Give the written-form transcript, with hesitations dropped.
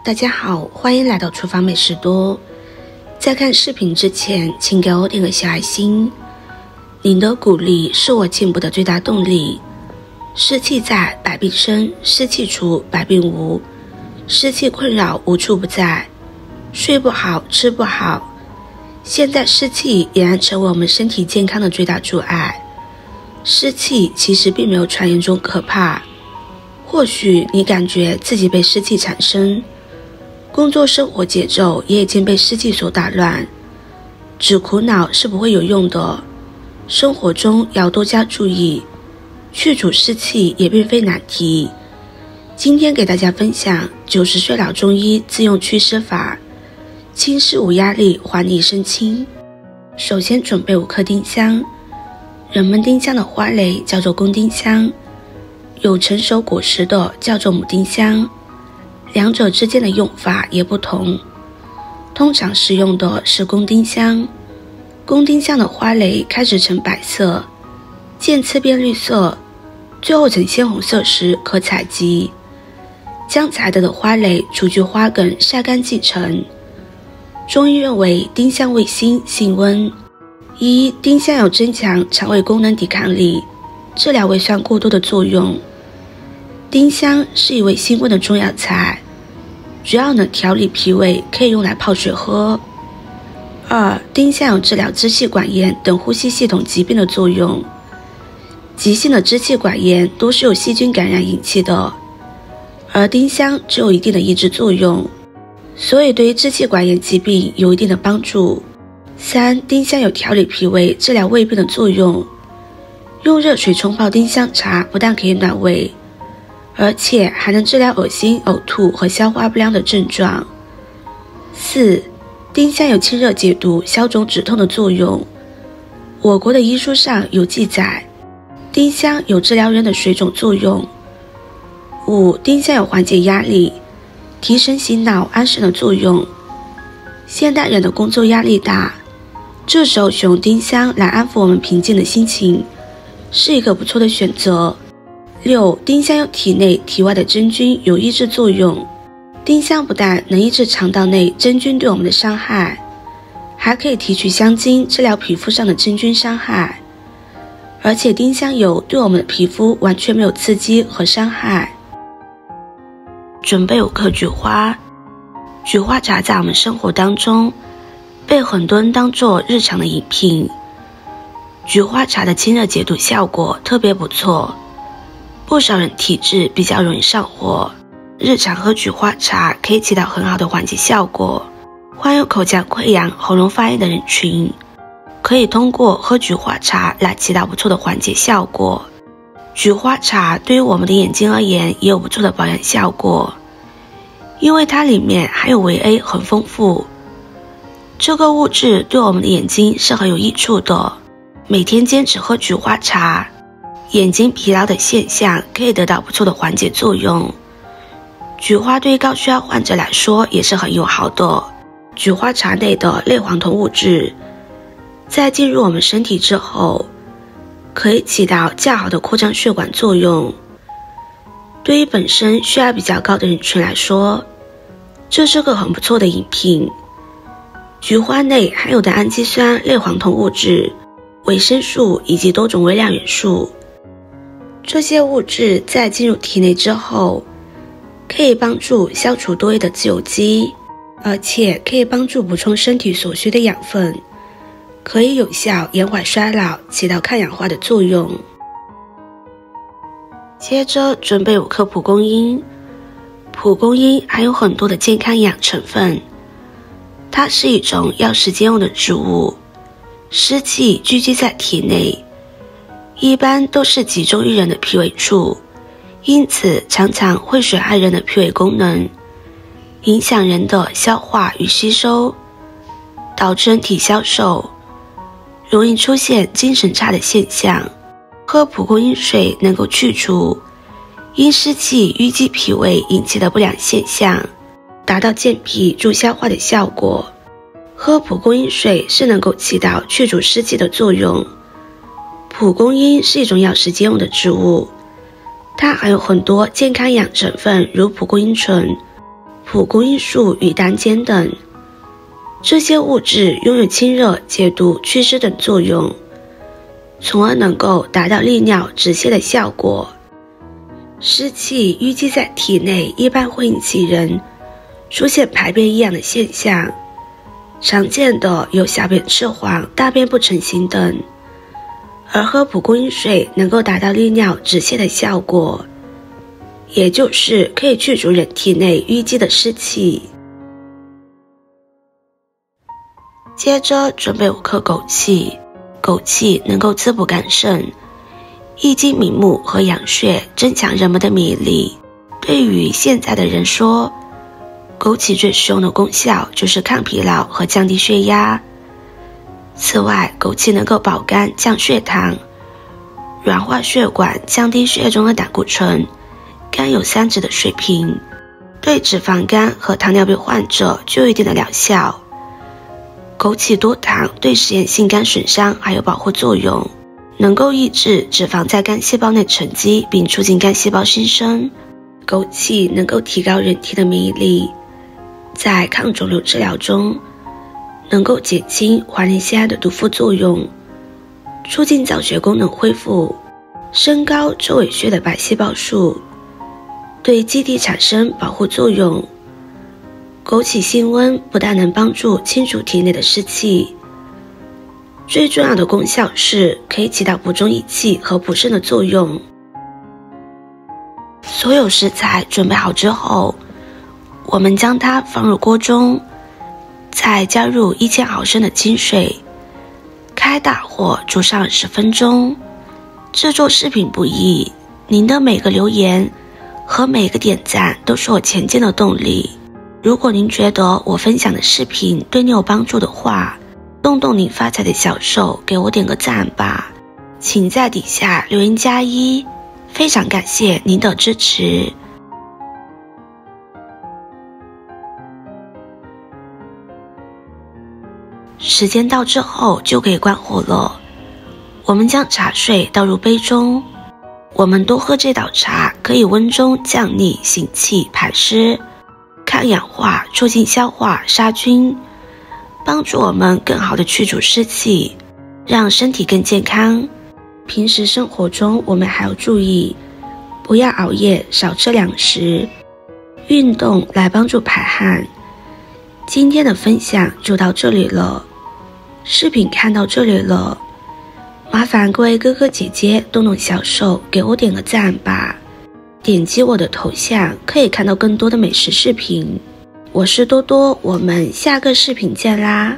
大家好，欢迎来到厨房美食多。在看视频之前，请给我点个小爱心。您的鼓励是我进步的最大动力。湿气在，百病生；湿气除，百病无。湿气困扰无处不在，睡不好，吃不好。现在湿气俨然成为我们身体健康的最大阻碍。湿气其实并没有传言中可怕，或许你感觉自己被湿气缠身，工作生活节奏也已经被湿气所打乱，只苦恼是不会有用的。生活中要多加注意，去除湿气也并非难题。今天给大家分享90岁老中医自用祛湿法，清湿无压力，还逆生清。首先准备5颗丁香，人们丁香的花蕾叫做公丁香，有成熟果实的叫做母丁香，两者之间的用法也不同。通常使用的是公丁香，公丁香的花蕾开始呈白色，渐次变绿色，最后呈鲜红色时可采集。将采得的花蕾除去花梗，晒干即成。中医认为丁香味辛，性温。丁香有增强肠胃功能抵抗力，治疗胃酸过多的作用。丁香是一味辛温的中药材，主要能调理脾胃，可以用来泡水喝。丁香有治疗支气管炎等呼吸系统疾病的作用。急性的支气管炎都是由细菌感染引起的，而丁香只有一定的抑制作用，所以对于支气管炎疾病有一定的帮助。丁香有调理脾胃、治疗胃病的作用。用热水冲泡丁香茶不但可以暖胃，而且还能治疗恶心、呕吐和消化不良的症状。丁香有清热解毒、消肿止痛的作用。我国的医书上有记载，丁香有治疗人的水肿作用。丁香有缓解压力、提神醒脑、安神的作用。现代人的工作压力大，这时候使用丁香来安抚我们平静的心情，是一个不错的选择。丁香有体内体外的真菌，有抑制作用。丁香不但能抑制肠道内真菌对我们的伤害，还可以提取香精，治疗皮肤上的真菌伤害。而且丁香油对我们的皮肤完全没有刺激和伤害。准备5颗菊花。菊花茶在我们生活当中被很多人当作日常的饮品。菊花茶的清热解毒效果特别不错，不少人体质比较容易上火，日常喝菊花茶可以起到很好的缓解效果。患有口腔溃疡、喉咙发炎的人群，可以通过喝菊花茶来起到不错的缓解效果。菊花茶对于我们的眼睛而言也有不错的保养效果，因为它里面含有维 A 很丰富，这个物质对我们的眼睛是很有益处的。每天坚持喝菊花茶，眼睛疲劳的现象可以得到不错的缓解作用。菊花对于高血压患者来说也是很友好的。菊花茶内的类黄酮物质在进入我们身体之后，可以起到较好的扩张血管作用。对于本身血压比较高的人群来说，这是个很不错的饮品。菊花内含有的氨基酸、类黄酮物质、维生素以及多种微量元素，这些物质在进入体内之后，可以帮助消除多余的自由基，而且可以帮助补充身体所需的养分，可以有效延缓衰老，起到抗氧化的作用。接着准备5颗蒲公英。蒲公英含有很多的健康营养成分，它是一种药食兼用的植物，湿气聚集在体内，一般都是集中于人的脾胃处，因此常常会损害人的脾胃功能，影响人的消化与吸收，导致人体消瘦，容易出现精神差的现象。喝蒲公英水能够去除因湿气淤积脾胃引起的不良现象，达到健脾助消化的效果。喝蒲公英水是能够起到去除湿气的作用。蒲公英是一种药食兼用的植物，它含有很多健康营养成分，如蒲公英醇、蒲公英树与胆碱等。这些物质拥有清热、解毒、祛湿等作用，从而能够达到利尿止泻的效果。湿气淤积在体内，一般会引起人出现排便异样的现象，常见的有小便赤黄、大便不成形等，而喝蒲公英水能够达到利尿止泻的效果，也就是可以去除人体内淤积的湿气。接着准备5颗枸杞，枸杞能够滋补肝肾，益精明目和养血，增强人们的免疫力。对于现在的人说，枸杞最实用的功效就是抗疲劳和降低血压。此外，枸杞能够保肝降血糖，软化血管，降低血中的胆固醇，肝有3酯的水平，对脂肪肝和糖尿病患者就有一定的疗效。枸杞多糖对实验性肝损伤还有保护作用，能够抑制脂肪在肝细胞内沉积，并促进肝细胞新生。枸杞能够提高人体的免疫力，在抗肿瘤治疗中能够减轻环磷酰胺的毒副作用，促进造血功能恢复，升高周围血的白细胞数，对机体产生保护作用。枸杞性温不但能帮助清除体内的湿气，最重要的功效是可以起到补中益气和补肾的作用。所有食材准备好之后，我们将它放入锅中，再加入1000毫升的清水，开大火煮上20分钟。制作视频不易，您的每个留言和每个点赞都是我前进的动力。如果您觉得我分享的视频对你有帮助的话，动动您发财的小手，给我点个赞吧。请在底下留言+1，非常感谢您的支持。时间到之后就可以关火了。我们将茶水倒入杯中，我们多喝这道茶可以温中降逆、行气、排湿、抗氧化，促进消化、杀菌，帮助我们更好地去除湿气，让身体更健康。平时生活中我们还要注意，不要熬夜，少吃粮食，运动来帮助排汗。今天的分享就到这里了，视频看到这里了，麻烦各位哥哥姐姐动动小手，给我点个赞吧。点击我的头像可以看到更多的美食视频。我是多多，我们下个视频见啦。